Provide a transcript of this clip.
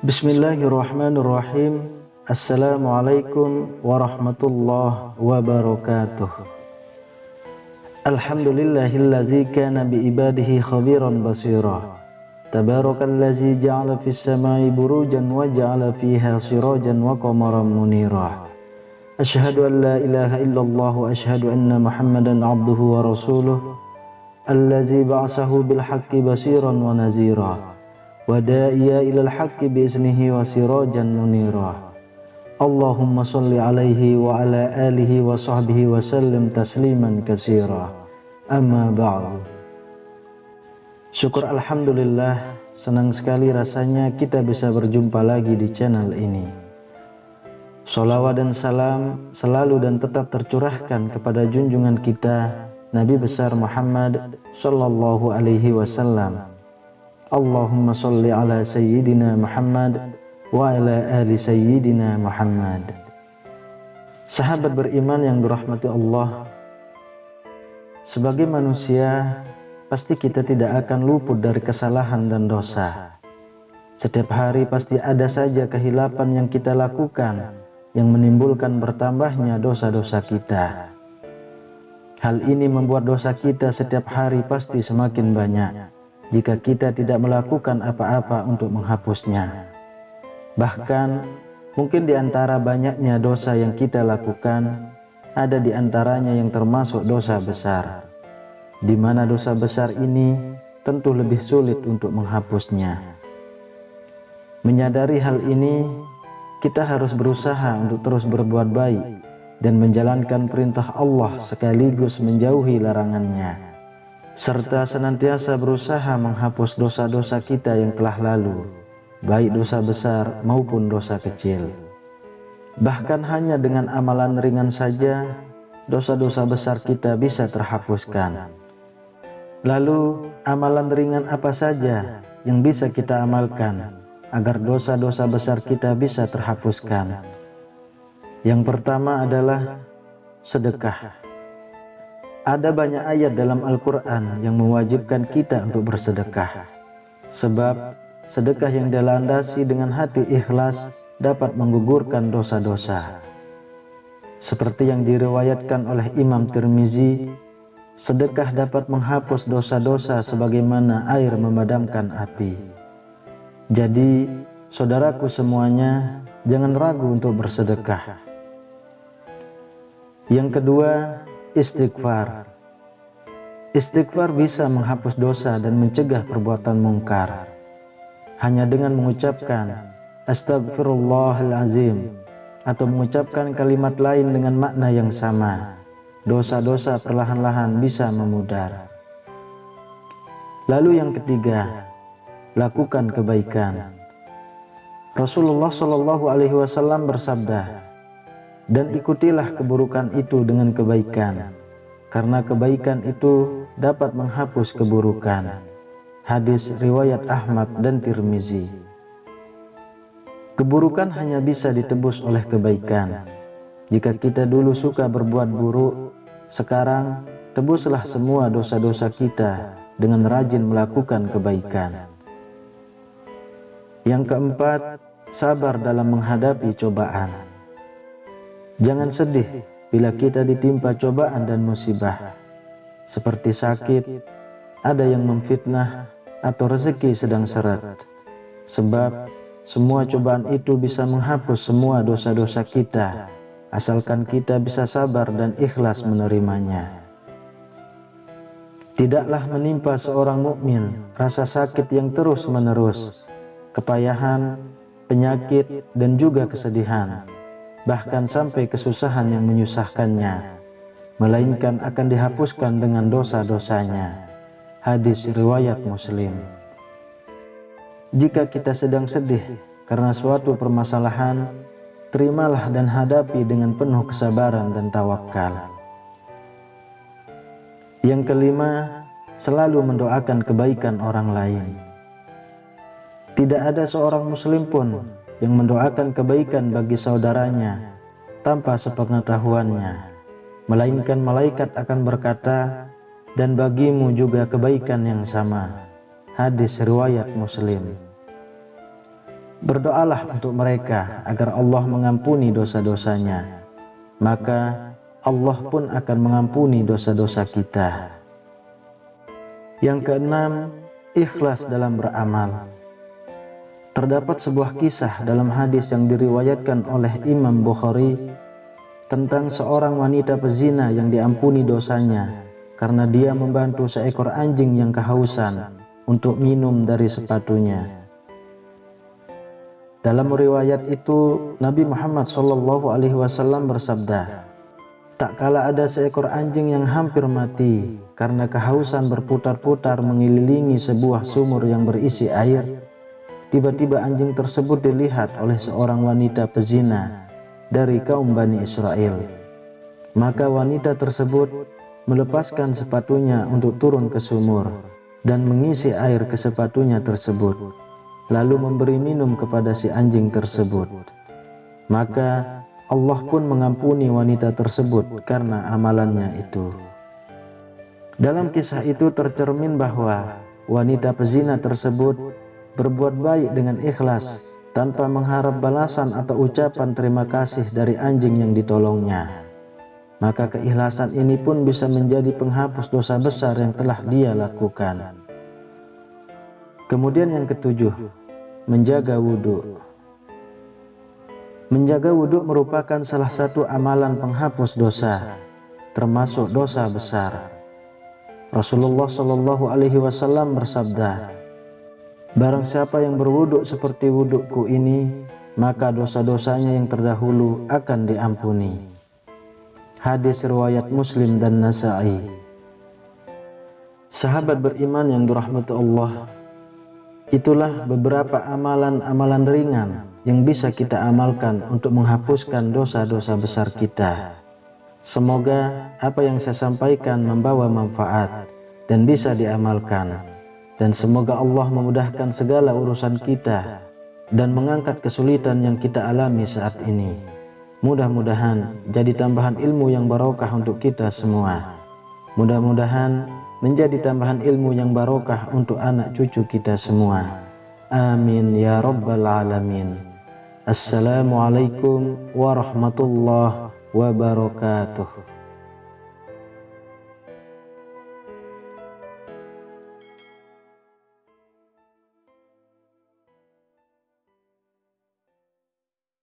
Bismillahirrahmanirrahim. Assalamualaikum warahmatullahi wabarakatuh. Alhamdulillahillazi kana biibadihi khabiran basira. Tabarakallazi ja'ala fis samai burujan wa ja'ala fiha sirajan wa qamaran munira. Asyhadu an la ilaha illallah wa asyhadu anna Muhammadan abduhu wa rasuluh. Allazi ba'asahu bil haqqi basiran wa nazira. Wa da'iya ilal haqqi biiznihi wa sirajan munira. Allahumma salli alaihi wa ala alihi wa sahbihi wa sallim tasliman katsira. Amma ba'du. Syukur alhamdulillah, senang sekali rasanya kita bisa berjumpa lagi di channel ini. Sholawat dan salam selalu dan tetap tercurahkan kepada junjungan kita Nabi besar Muhammad sallallahu alaihi wasallam. Allahumma sholli ala sayyidina Muhammad wa ala ali sayyidina Muhammad. Sahabat beriman yang dirahmati Allah, sebagai manusia pasti kita tidak akan luput dari kesalahan dan dosa. Setiap hari pasti ada saja kehilapan yang kita lakukan yang menimbulkan bertambahnya dosa-dosa kita. Hal ini membuat dosa kita setiap hari pasti semakin banyak jika kita tidak melakukan apa-apa untuk menghapusnya. Bahkan mungkin di antara banyaknya dosa yang kita lakukan, ada di antaranya yang termasuk dosa besar, di mana dosa besar ini tentu lebih sulit untuk menghapusnya. Menyadari hal ini, kita harus berusaha untuk terus berbuat baik dan menjalankan perintah Allah sekaligus menjauhi larangannya, serta senantiasa berusaha menghapus dosa-dosa kita yang telah lalu, baik dosa besar maupun dosa kecil. Bahkan hanya dengan amalan ringan saja, dosa-dosa besar kita bisa terhapuskan. Lalu, amalan ringan apa saja yang bisa kita amalkan agar dosa-dosa besar kita bisa terhapuskan? Yang pertama adalah sedekah. Ada banyak ayat dalam Al-Quran yang mewajibkan kita untuk bersedekah. Sebab sedekah yang dilandasi dengan hati ikhlas dapat menggugurkan dosa-dosa. Seperti yang diriwayatkan oleh Imam Tirmizi, sedekah dapat menghapus dosa-dosa sebagaimana air memadamkan api. Jadi, saudaraku semuanya, jangan ragu untuk bersedekah. Yang kedua, istighfar. Istighfar bisa menghapus dosa dan mencegah perbuatan mungkar. Hanya dengan mengucapkan Astagfirullahalazim atau mengucapkan kalimat lain dengan makna yang sama, dosa-dosa perlahan-lahan bisa memudar. Lalu yang ketiga, lakukan kebaikan. Rasulullah Shallallahu Alaihi Wasallam bersabda, dan ikutilah keburukan itu dengan kebaikan, karena kebaikan itu dapat menghapus keburukan. Hadis riwayat Ahmad dan Tirmizi. Keburukan hanya bisa ditebus oleh kebaikan. Jika kita dulu suka berbuat buruk, sekarang tebuslah semua dosa-dosa kita dengan rajin melakukan kebaikan. Yang keempat, sabar dalam menghadapi cobaan. Jangan sedih bila kita ditimpa cobaan dan musibah, seperti sakit, ada yang memfitnah, atau rezeki sedang seret. Sebab semua cobaan itu bisa menghapus semua dosa-dosa kita, asalkan kita bisa sabar dan ikhlas menerimanya. Tidaklah menimpa seorang mukmin rasa sakit yang terus-menerus, kepayahan, penyakit, dan juga kesedihan, bahkan sampai kesusahan yang menyusahkannya, melainkan akan dihapuskan dengan dosa-dosanya. Hadis riwayat Muslim. Jika kita sedang sedih karena suatu permasalahan, terimalah dan hadapi dengan penuh kesabaran dan tawakal. Yang kelima, selalu mendoakan kebaikan orang lain. Tidak ada seorang muslim pun yang mendoakan kebaikan bagi saudaranya tanpa sepengetahuannya, melainkan malaikat akan berkata, dan bagimu juga kebaikan yang sama. Hadis riwayat Muslim. Berdoalah untuk mereka agar Allah mengampuni dosa-dosanya, maka Allah pun akan mengampuni dosa-dosa kita. Yang keenam, ikhlas dalam beramal. Terdapat sebuah kisah dalam hadis yang diriwayatkan oleh Imam Bukhari tentang seorang wanita pezina yang diampuni dosanya karena dia membantu seekor anjing yang kehausan untuk minum dari sepatunya. Dalam riwayat itu, Nabi Muhammad SAW bersabda, tak kala ada seekor anjing yang hampir mati karena kehausan berputar-putar mengelilingi sebuah sumur yang berisi air, tiba-tiba anjing tersebut dilihat oleh seorang wanita pezina dari kaum Bani Israel. Maka wanita tersebut melepaskan sepatunya untuk turun ke sumur dan mengisi air ke sepatunya tersebut, lalu memberi minum kepada si anjing tersebut. Maka Allah pun mengampuni wanita tersebut karena amalannya itu. Dalam kisah itu tercermin bahwa wanita pezina tersebut berbuat baik dengan ikhlas tanpa mengharap balasan atau ucapan terima kasih dari anjing yang ditolongnya. Maka keikhlasan ini pun bisa menjadi penghapus dosa besar yang telah dia lakukan. Kemudian yang ketujuh, menjaga wudhu. Menjaga wudhu merupakan salah satu amalan penghapus dosa, termasuk dosa besar. Rasulullah SAW bersabda, barang siapa yang berwudhu seperti wudhuku ini, maka dosa-dosanya yang terdahulu akan diampuni. Hadis riwayat Muslim dan Nasa'i. Sahabat beriman yang dirahmati Allah, itulah beberapa amalan-amalan ringan yang bisa kita amalkan untuk menghapuskan dosa-dosa besar kita. Semoga apa yang saya sampaikan membawa manfaat dan bisa diamalkan, dan semoga Allah memudahkan segala urusan kita dan mengangkat kesulitan yang kita alami saat ini. Mudah-mudahan jadi tambahan ilmu yang barokah untuk kita semua. Mudah-mudahan menjadi tambahan ilmu yang barokah untuk anak cucu kita semua. Amin ya rabbal alamin. Assalamualaikum warahmatullahi wabarakatuh.